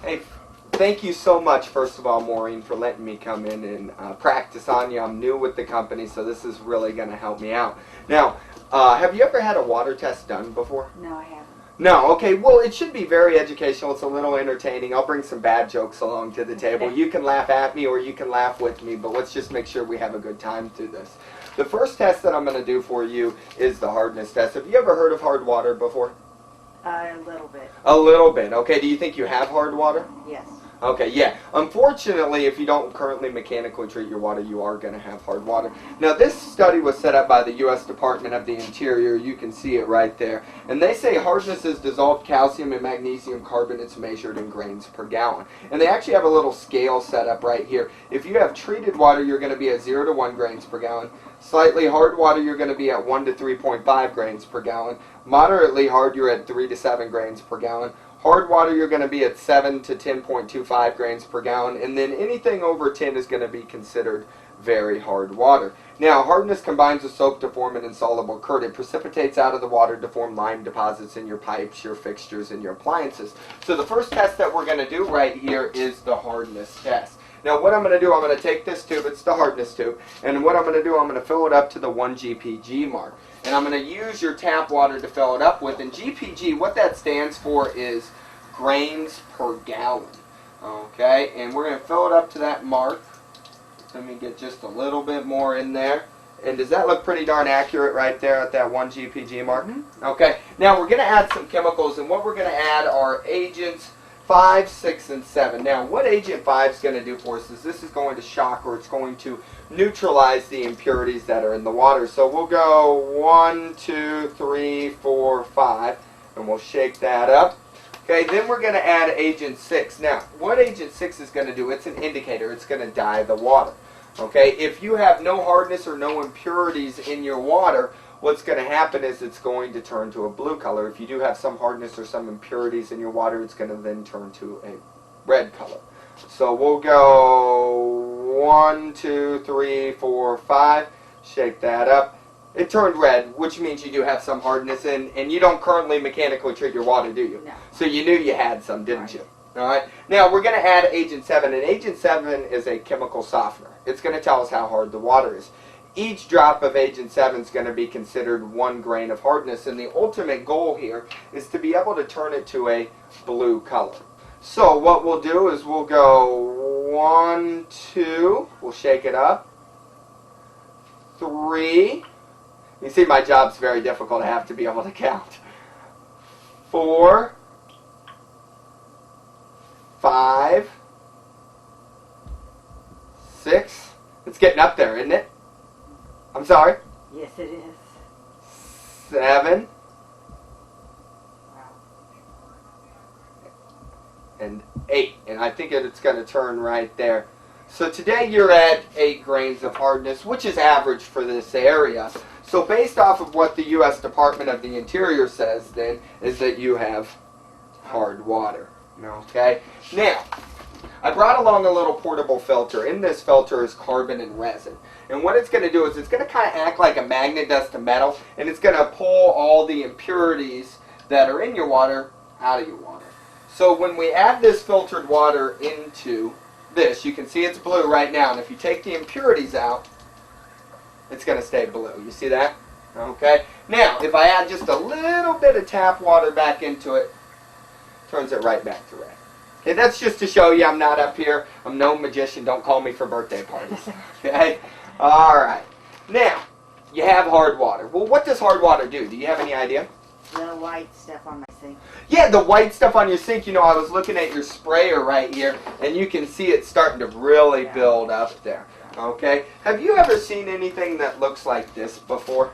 Hey, thank you so much, first of all, Maureen, for letting me come in and practice on you. I'm new with the company, so this is really going to help me out. Now, have you ever had a water test done before? No, I haven't. No, okay, well, it should be very educational. It's a little entertaining. I'll bring some bad jokes along to the table. You can laugh at me or you can laugh with me, but let's just make sure we have a good time through this. The first test that I'm going to do for you is the hardness test. Have you ever heard of hard water before? A little bit. A little bit. Okay, do you think you have hard water? Yes. Okay, yeah. Unfortunately, if you don't currently mechanically treat your water, you are going to have hard water. Now, this study was set up by the U.S. Department of the Interior. You can see it right there. And they say hardness is dissolved calcium and magnesium carbonates measured in grains per gallon. And they actually have a little scale set up right here. If you have treated water, you're going to be at 0 to 1 grains per gallon. Slightly hard water, you're going to be at 1 to 3.5 grains per gallon. Moderately hard, you're at 3 to 7 grains per gallon. Hard water, you're going to be at 7 to 10.25 grains per gallon, and then anything over 10 is going to be considered very hard water. Now, hardness combines with soap to form an insoluble curd. It precipitates out of the water to form lime deposits in your pipes, your fixtures, and your appliances. So the first test that we're going to do right here is the hardness test. Now, what I'm going to do, I'm going to take this tube, it's the hardness tube, and what I'm going to do, I'm going to fill it up to the 1 GPG mark. And I'm going to use your tap water to fill it up with. And GPG, what that stands for is grains per gallon. Okay, and we're going to fill it up to that mark. Let me get just a little bit more in there. And does that look pretty darn accurate right there at that 1 GPG mark? Mm-hmm. Okay, now we're going to add some chemicals, and what we're going to add are agents 5, 6, and 7. Now, what agent 5 is going to do for us is this is going to shock, or it's going to neutralize the impurities that are in the water. So we'll go 1, 2, 3, 4, 5, and we'll shake that up. Okay, then we're going to add agent 6. Now, what agent 6 is going to do, it's an indicator. It's going to dye the water. Okay, if you have no hardness or no impurities in your water, what's going to happen is it's going to turn to a blue color. If you do have some hardness or some impurities in your water, it's going to then turn to a red color. So we'll go 1, 2, 3, 4, 5. Shake that up. It turned red, which means you do have some hardness, and you don't currently mechanically treat your water, do you? No. So you knew you had some, didn't you? All right. Now we're going to add agent 7, and agent 7 is a chemical softener. It's going to tell us how hard the water is. Each drop of agent 7 is going to be considered 1 grain of hardness, and the ultimate goal here is to be able to turn it to a blue color. So what we'll do is we'll go 1, 2, we'll shake it up, 3, you see my job's very difficult, I have to be able to count, 4, 5, 6, it's getting up there, isn't it? I'm sorry? Yes, it is. 7, Wow. and 8, and I think it's going to turn right there. So today you're at 8 grains of hardness, which is average for this area. So based off of what the U.S. Department of the Interior says then, is that you have hard water. Okay? Now, I brought along a little portable filter. In this filter is carbon and resin. And what it's going to do is it's going to kind of act like a magnet does to metal, and it's going to pull all the impurities that are in your water out of your water. So when we add this filtered water into this, you can see it's blue right now, and if you take the impurities out, it's going to stay blue. You see that? Okay. Now, if I add just a little bit of tap water back into it, turns it right back to red. Okay, that's just to show you I'm not up here. I'm no magician. Don't call me for birthday parties. Okay? All right. Now, you have hard water. Well, what does hard water do? Do you have any idea? The white stuff on my sink. Yeah, the white stuff on your sink. You know, I was looking at your sprayer right here, and you can see it starting to really build up there. Okay? Have you ever seen anything that looks like this before?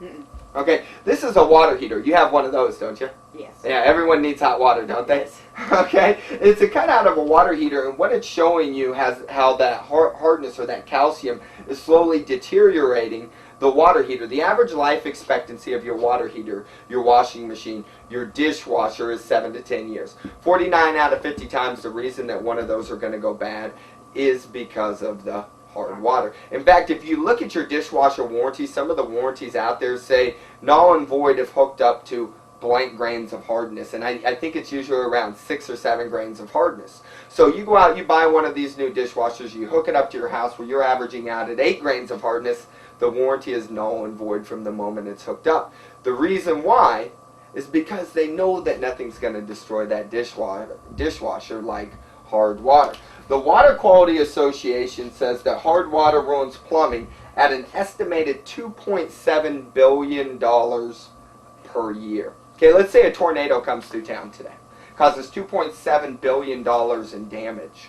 Mm-mm. Okay, this is a water heater. You have one of those, don't you? Yes. Yeah, everyone needs hot water, don't they? Yes. Okay, it's a cut out of a water heater, and what it's showing you has how that hardness or that calcium is slowly deteriorating the water heater. The average life expectancy of your water heater, your washing machine, your dishwasher is 7 to 10 years. 49 out of 50 times the reason that one of those are going to go bad is because of the hard water. In fact, if you look at your dishwasher warranty, some of the warranties out there say null and void if hooked up to blank grains of hardness, and I think it's usually around 6 or 7 grains of hardness. So you go out, you buy one of these new dishwashers, you hook it up to your house where you're averaging out at 8 grains of hardness, the warranty is null and void from the moment it's hooked up. The reason why is because they know that nothing's going to destroy that dishwasher like hard water. The Water Quality Association says that hard water ruins plumbing at an estimated $2.7 billion per year. Okay, let's say a tornado comes through town today, causes $2.7 billion in damage.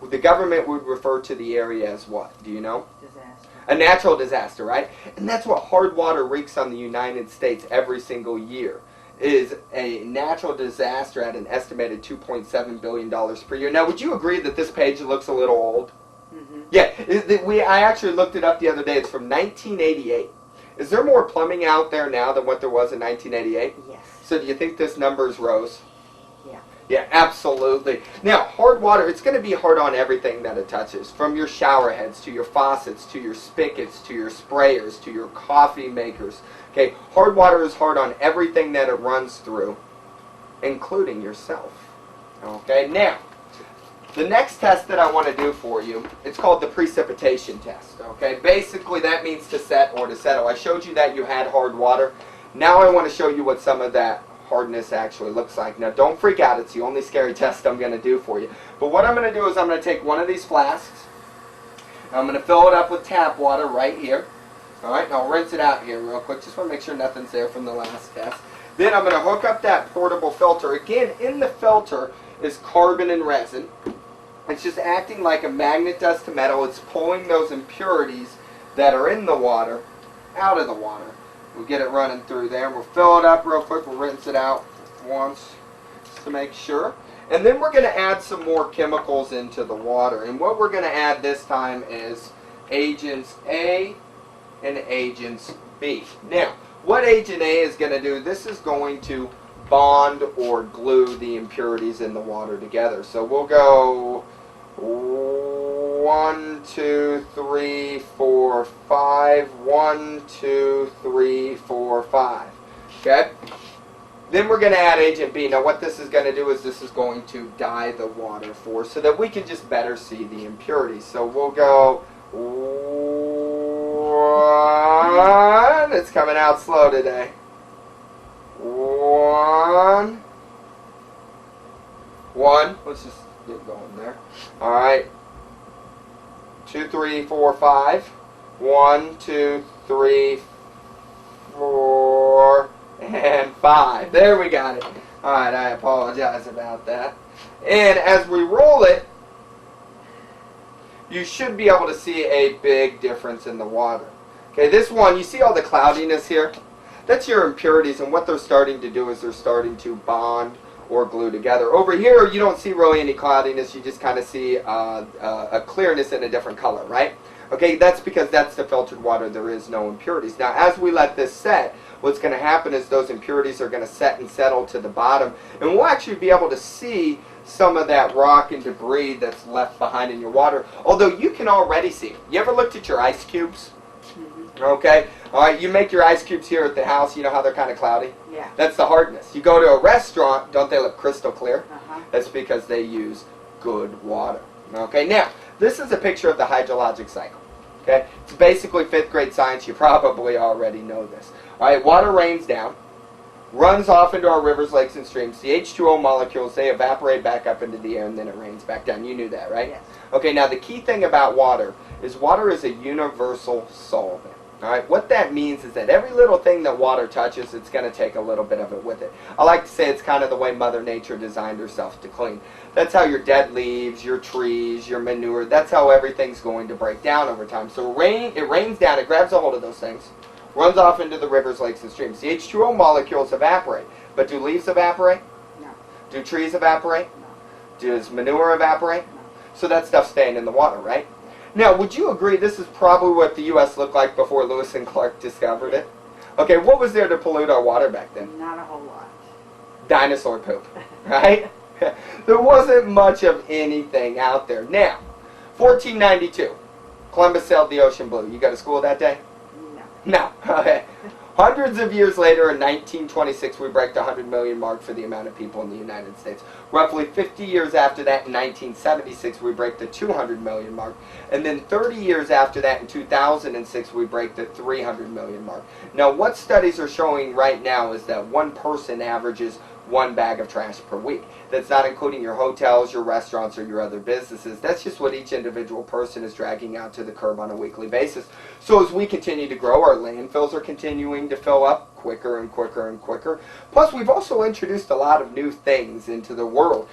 The government would refer to the area as what? Do you know? Disaster. A natural disaster, right? And that's what hard water wreaks on the United States every single year, is a natural disaster at an estimated $2.7 billion per year. Now, would you agree that this page looks a little old? Mm-hmm. Yeah, I actually looked it up the other day. It's from 1988. Is there more plumbing out there now than what there was in 1988? Yes. So do you think this number's rose? Yeah. Yeah, absolutely. Now, hard water, it's going to be hard on everything that it touches, from your shower heads to your faucets to your spigots to your sprayers to your coffee makers. Okay, hard water is hard on everything that it runs through, including yourself. Okay, now, the next test that I want to do for you, it's called the precipitation test. Okay, basically that means to set or to settle. I showed you that you had hard water. Now I want to show you what some of that hardness actually looks like. Now don't freak out, it's the only scary test I'm going to do for you. But what I'm going to do is I'm going to take one of these flasks, and I'm going to fill it up with tap water right here. Alright, and I'll rinse it out here real quick, just want to make sure nothing's there from the last test. Then I'm going to hook up that portable filter. Again, in the filter is carbon and resin. It's just acting like a magnet does to metal. It's pulling those impurities that are in the water out of the water. We'll get it running through there. We'll fill it up real quick. We'll rinse it out once just to make sure. And then we're going to add some more chemicals into the water. And what we're going to add this time is agents A and agents B. Now, what agent A is going to do, this is going to bond or glue the impurities in the water together. So we'll go 1, 2, 3, 4, 5. 1, 2, 3, 4, 5. Okay? Then we're going to add agent B. Now what this is going to do is this is going to dye the water for us so that we can just better see the impurities. So we'll go 1. It's coming out slow today. 1. Let's just get going there. Alright. 2, 3, 4, 5. 1, 2, 3, 4, and 5. There we got it. Alright, I apologize about that. And as we roll it, you should be able to see a big difference in the water. Okay, this one, you see all the cloudiness here? That's your impurities, and what they're starting to do is they're starting to bond or glue together. Over here, you don't see really any cloudiness. You just kind of see a clearness in a different color, right? Okay, that's because that's the filtered water. There is no impurities. Now, as we let this set, what's going to happen is those impurities are going to set and settle to the bottom, and we'll actually be able to see some of that rock and debris that's left behind in your water, although you can already see. You ever looked at your ice cubes? Okay, all right, you make your ice cubes here at the house, you know how they're kind of cloudy? Yeah. That's the hardness. You go to a restaurant, don't they look crystal clear? Uh-huh. That's because they use good water. Okay, now, this is a picture of the hydrologic cycle. Okay, it's basically 5th grade science. You probably already know this. All right, water rains down, runs off into our rivers, lakes, and streams. The H2O molecules, they evaporate back up into the air, and then it rains back down. You knew that, right? Yes. Okay, now the key thing about water is a universal solvent. All right, what that means is that every little thing that water touches, it's going to take a little bit of it with it. I like to say it's kind of the way Mother Nature designed herself to clean. That's how your dead leaves, your trees, your manure, that's how everything's going to break down over time. So it rains down, it grabs a hold of those things, runs off into the rivers, lakes, and streams. The H2O molecules evaporate. But do leaves evaporate? No. Do trees evaporate? No. Does manure evaporate? No. So that stuff's staying in the water, right? Now, would you agree this is probably what the U.S. looked like before Lewis and Clark discovered it? Okay, what was there to pollute our water back then? Not a whole lot. Dinosaur poop, right? There wasn't much of anything out there. Now, 1492, Columbus sailed the ocean blue. You go to school that day? No. No. Okay. Hundreds of years later, in 1926, we break the 100 million mark for the amount of people in the United States. Roughly 50 years after that, in 1976, we break the 200 million mark. And then 30 years after that, in 2006, we break the 300 million mark. Now, what studies are showing right now is that one person averages one bag of trash per week. That's not including your hotels, your restaurants, or your other businesses. That's just what each individual person is dragging out to the curb on a weekly basis. So as we continue to grow, our landfills are continuing to fill up quicker and quicker and quicker. Plus, we've also introduced a lot of new things into the world.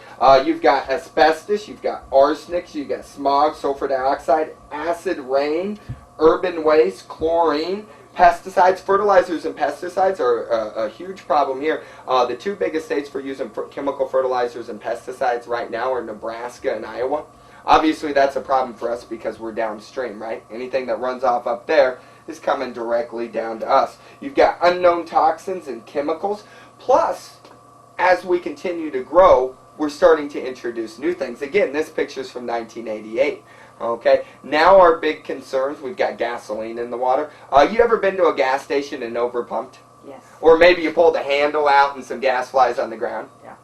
You've got asbestos, you've got arsenic, you've got smog, sulfur dioxide, acid rain, urban waste, chlorine, pesticides. Fertilizers and pesticides are a huge problem here. The two biggest states for using chemical fertilizers and pesticides right now are Nebraska and Iowa. Obviously, that's a problem for us because we're downstream, right? Anything that runs off up there is coming directly down to us. You've got unknown toxins and chemicals. Plus, as we continue to grow, we're starting to introduce new things. Again, this picture's from 1988. Okay, now our big concerns, we've got gasoline in the water. You ever been to a gas station and overpumped? Yes. Or maybe you pull the handle out and some gas flies on the ground? Yeah.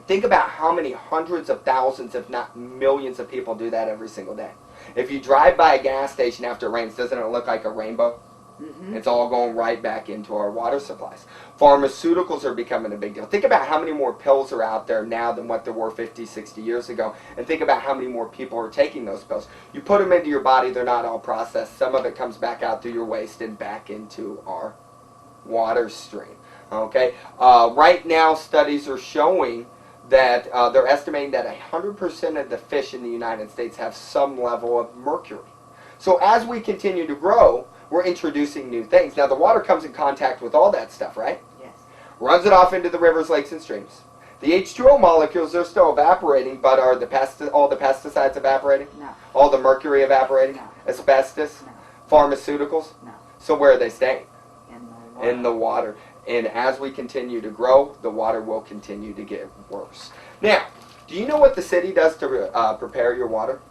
Think about how many hundreds of thousands, if not millions of people do that every single day. If you drive by a gas station after it rains, doesn't it look like a rainbow? Mm-hmm. It's all going right back into our water supplies. Pharmaceuticals are becoming a big deal. Think about how many more pills are out there now than what there were 50, 60 years ago. And think about how many more people are taking those pills. You put them into your body, they're not all processed. Some of it comes back out through your waste and back into our water stream. Okay? Right now, studies are showing that they're estimating that 100% of the fish in the United States have some level of mercury. So as we continue to grow, we're introducing new things. Now, the water comes in contact with all that stuff, right? Yes. Runs it off into the rivers, lakes, and streams. The H2O molecules, they're still evaporating, but are all the pesticides evaporating? No. All the mercury evaporating? No. Asbestos? No. Pharmaceuticals? No. So where are they staying? In the water. In the water. And as we continue to grow, the water will continue to get worse. Now, do you know what the city does to prepare your water?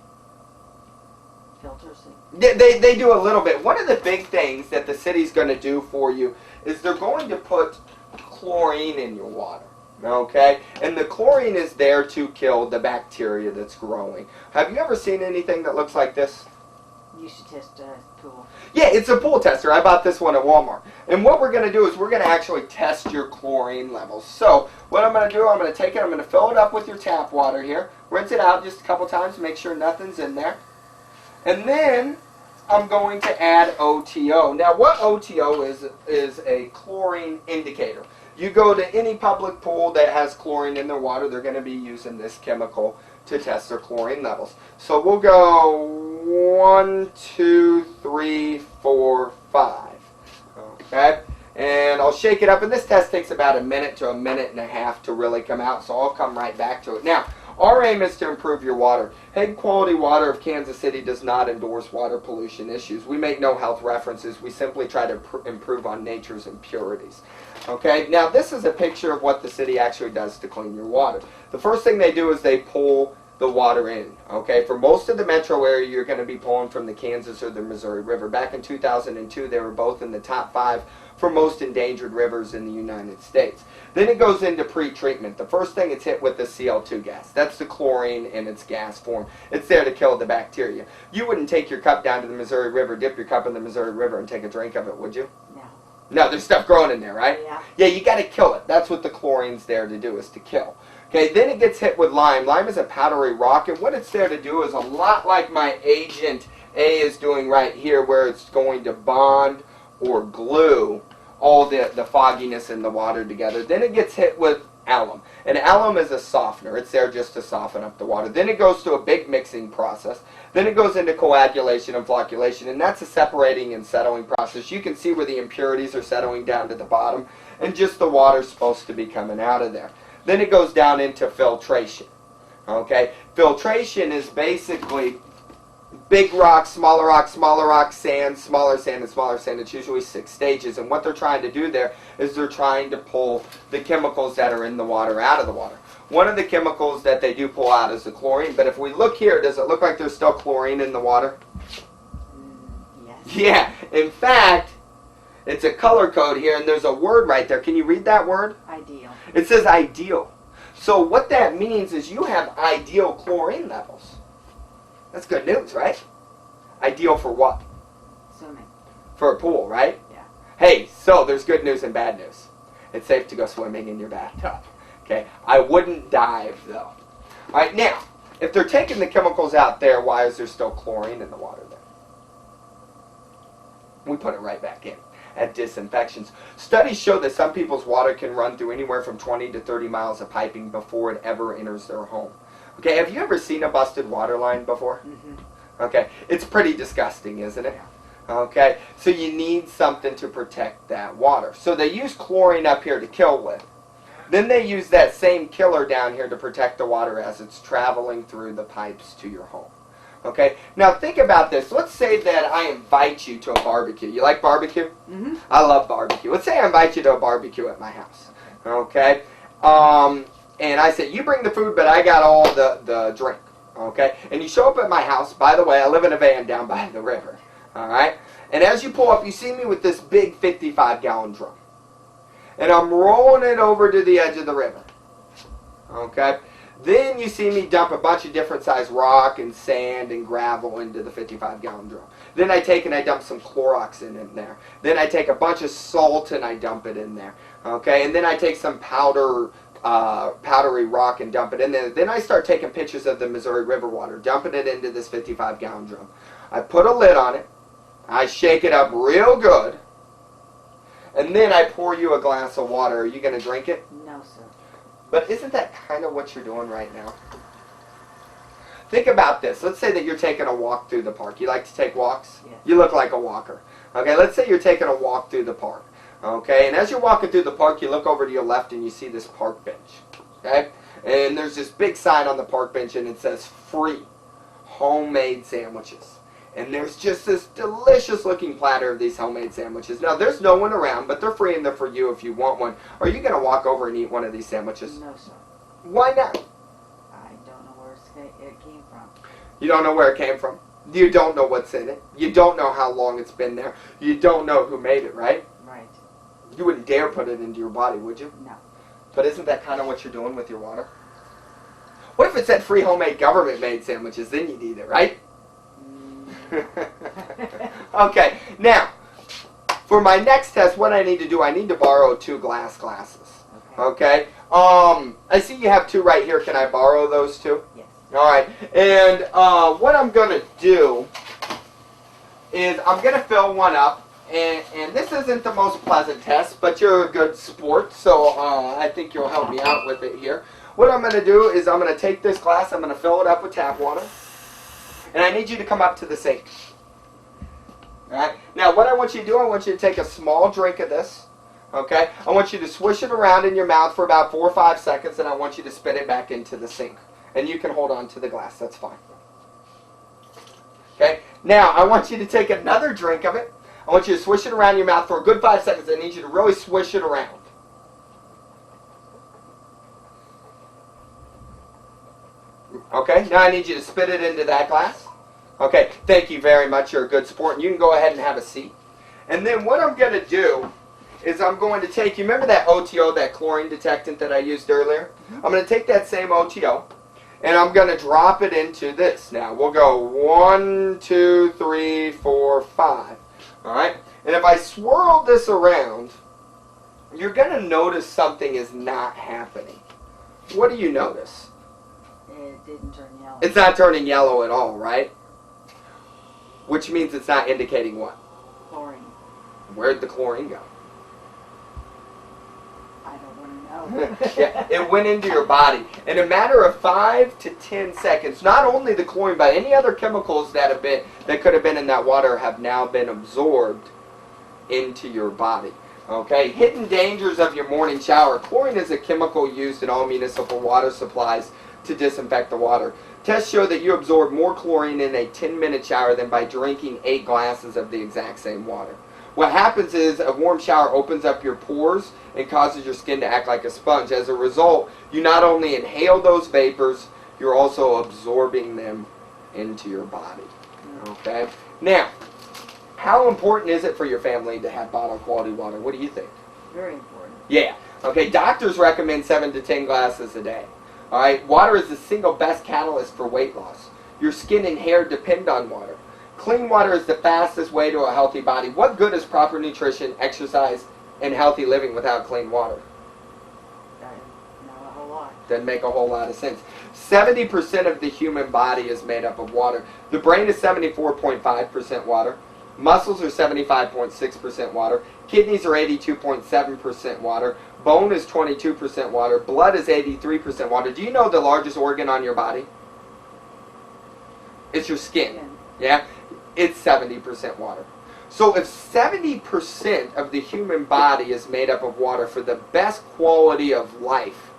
Filters it. They do a little bit. One of the big things that the city's going to do for you is they're going to put chlorine in your water. Okay? And the chlorine is there to kill the bacteria that's growing. Have you ever seen anything that looks like this? You should test a pool. Yeah, it's a pool tester. I bought this one at Walmart. And what we're going to do is we're going to actually test your chlorine levels. So what I'm going to do, I'm going to take it, I'm going to fill it up with your tap water here. Rinse it out just a couple times to make sure nothing's in there. And then I'm going to add OTO. Now, what OTO is a chlorine indicator. You go to any public pool that has chlorine in their water, they're going to be using this chemical to test their chlorine levels. So we'll go 1, 2, 3, 4, 5. Okay? And I'll shake it up. And this test takes about a minute to a minute and a half to really come out. So I'll come right back to it. Now, our aim is to improve your water. Head Quality Water of Kansas City does not endorse water pollution issues. We make no health references. We simply try to improve on nature's impurities. Okay, now this is a picture of what the city actually does to clean your water. The first thing they do is they pull the water in. Okay, for most of the metro area, you're going to be pulling from the Kansas or the Missouri River. Back in 2002, they were both in the top 5 for most endangered rivers in the United States. Then it goes into pre-treatment. The first thing it's hit with the Cl2 gas. That's the chlorine in its gas form. It's there to kill the bacteria. You wouldn't take your cup down to the Missouri River, dip your cup in the Missouri River, and take a drink of it, would you? No. No, there's stuff growing in there, right? Yeah. Yeah, you got to kill it. That's what the chlorine's there to do, is to kill. Okay, then it gets hit with lime. Lime is a powdery rock, and what it's there to do is a lot like my Agent A is doing right here, where it's going to bond or glue all the fogginess in the water together. Then it gets hit with alum. And alum is a softener. It's there just to soften up the water. Then it goes to a big mixing process. Then it goes into coagulation and flocculation, and that's a separating and settling process. You can see where the impurities are settling down to the bottom, and just the water's supposed to be coming out of there. Then it goes down into filtration. Okay? Filtration is basically big rock, smaller rock, sand, smaller sand, and smaller sand. It's usually 6 stages. And what they're trying to do there is they're trying to pull the chemicals that are in the water out of the water. One of the chemicals that they do pull out is the chlorine. But if we look here, does it look like there's still chlorine in the water? Yes. Yeah. In fact, It's a color code here, and there's a word right there. Can you read that word? Ideal. It says ideal. So what that means is you have ideal chlorine levels. That's good news, right? Ideal for what? Swimming. For a pool, right? Yeah. Hey, so there's good news and bad news. It's safe to go swimming in your bathtub. Okay? I wouldn't dive, though. All right, now, if they're taking the chemicals out there, why is there still chlorine in the water then? We put it right back in at disinfections. Studies show that some people's water can run through anywhere from 20 to 30 miles of piping before it ever enters their home. Okay, have you ever seen a busted water line before? Mm-hmm. Okay, it's pretty disgusting, isn't it? Okay, so you need something to protect that water. So they use chlorine up here to kill with. Then they use that same killer down here to protect the water as it's traveling through the pipes to your home. Okay, now think about this. Let's say that I invite you to a barbecue. You like barbecue? Mm-hmm. I I love barbecue. Let's say I invite you to a barbecue at my house. Okay, and I say, you bring the food, but I got all the drink. Okay, and you show up at my house. By the way, I live in a van down by the river. All right, and as you pull up, you see me with this big 55-gallon drum. And I'm rolling it over to the edge of the river. Okay? Then you see me dump a bunch of different size rock and sand and gravel into the 55-gallon drum. Then I take and I dump some Clorox in there. Then I take a bunch of salt and I dump it in there. Okay? And then I take some powdery rock and dump it in there. Then I start taking pictures of the Missouri River water, dumping it into this 55-gallon drum. I put a lid on it. I shake it up real good. And then I pour you a glass of water. Are you going to drink it? No, sir. But isn't that kind of what you're doing right now? Think about this. Let's say that you're taking a walk through the park. You like to take walks? Yes. You look like a walker. Okay, let's say you're taking a walk through the park. Okay, and as you're walking through the park, you look over to your left and you see this park bench. Okay? And there's this big sign on the park bench and it says free homemade sandwiches. And there's just this delicious looking platter of these homemade sandwiches. Now, there's no one around, but they're free and they're for you if you want one. Are you going to walk over and eat one of these sandwiches? No, sir. Why not? I don't know where it came from. You don't know where it came from. You don't know what's in it. You don't know how long it's been there. You don't know who made it, right? Right. You wouldn't dare put it into your body, would you? No. But isn't that kind of what you're doing with your water? What if it said free homemade government-made sandwiches? Then you'd eat it, right? Okay, now, for my next test, what I need to do, I need to borrow 2 glass glasses. Okay? I see you have 2 right here. Can I borrow those 2? Yes. All right. And what I'm going to do is I'm going to fill one up. And this isn't the most pleasant test, but you're a good sport, so I think you'll help me out with it here. What I'm going to do is I'm going to take this glass, I'm going to fill it up with tap water. And I need you to come up to the sink. All right? Now, what I want you to do, I want you to take a small drink of this. Okay? I want you to swish it around in your mouth for about 4 or 5 seconds, and I want you to spit it back into the sink. And you can hold on to the glass. That's fine. Okay? Now, I want you to take another drink of it. I want you to swish it around your mouth for a good 5 seconds. I need you to really swish it around. Okay, now I need you to spit it into that glass. Okay, thank you very much. You're a good sport. And you can go ahead and have a seat. And then what I'm going to do is I'm going to take, you remember that OTO, that chlorine detectant that I used earlier? I'm going to take that same OTO and I'm going to drop it into this. Now, we'll go 1, 2, 3, 4, 5. All right? And if I swirl this around, you're going to notice something is not happening. What do you notice? It didn't turn yellow. It's not turning yellow at all, right? Which means it's not indicating what? Chlorine. Where'd the chlorine go? I don't want to know. Yeah, it went into your body. In a matter of 5 to 10 seconds, not only the chlorine, but any other chemicals that could have been in that water have now been absorbed into your body. Okay, hidden dangers of your morning shower. Chlorine is a chemical used in all municipal water supplies to disinfect the water. Tests show that you absorb more chlorine in a 10-minute shower than by drinking 8 glasses of the exact same water. What happens is a warm shower opens up your pores and causes your skin to act like a sponge. As a result, you not only inhale those vapors, you're also absorbing them into your body. Okay? Now, How important is it for your family to have bottled quality water? What do you think? Very important. Yeah. Okay, doctors recommend 7 to 10 glasses a day. All right, water is the single best catalyst for weight loss. Your skin and hair depend on water. Clean water is the fastest way to a healthy body. What good is proper nutrition, exercise, and healthy living without clean water? Not a whole lot. Doesn't make a whole lot of sense. 70% of the human body is made up of water. The brain is 74.5% water. Muscles are 75.6% water. Kidneys are 82.7% water. Bone is 22% water. Blood is 83% water. Do you know the largest organ on your body? It's your skin. Yeah? It's 70% water. So if 70% of the human body is made up of water for the best quality of life,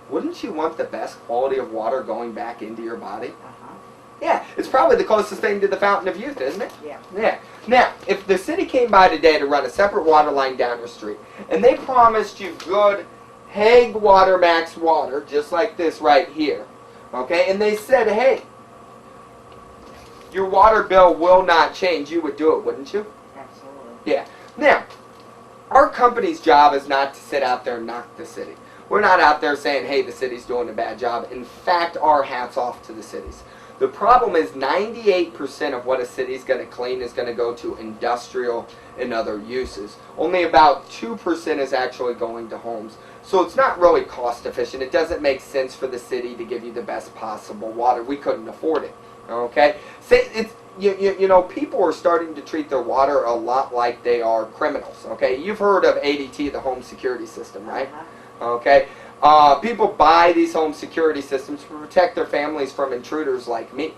wouldn't you want the best quality of water going back into your body? Uh-huh. Yeah, it's probably the closest thing to the fountain of youth, isn't it? Yeah. Yeah. Now, if the city came by today to run a separate water line down your street, and they promised you good Hague Water Max water, just like this right here, okay, and they said, hey, your water bill will not change, you would do it, wouldn't you? Absolutely. Yeah. Now, our company's job is not to sit out there and knock the city. We're not out there saying, hey, the city's doing a bad job. In fact, our hat's off to the cities. The problem is 98% of what a city's going to clean is going to go to industrial and other uses. Only about 2% is actually going to homes. So it's not really cost efficient. It doesn't make sense for the city to give you the best possible water. We couldn't afford it. Okay? Say it's you know, people are starting to treat their water a lot like they are criminals. Okay? You've heard of ADT, the home security system, right? Uh-huh. Okay? People buy these home security systems to protect their families from intruders like me.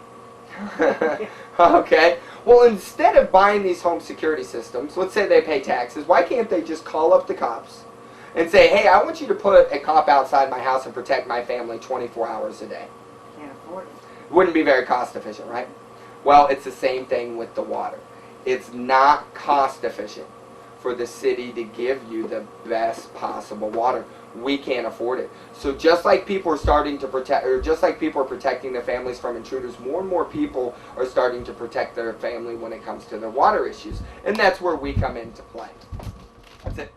Okay? Well, instead of buying these home security systems, let's say they pay taxes, why can't they just call up the cops and say, hey, I want you to put a cop outside my house and protect my family 24 hours a day? Can't afford it. Wouldn't be very cost efficient, right? Well, it's the same thing with the water. It's not cost efficient for the city to give you the best possible water. We can't afford it. So just like people are starting to protect, or just like people are protecting their families from intruders, more and more people are starting to protect their family when it comes to their water issues. And that's where we come into play. That's it.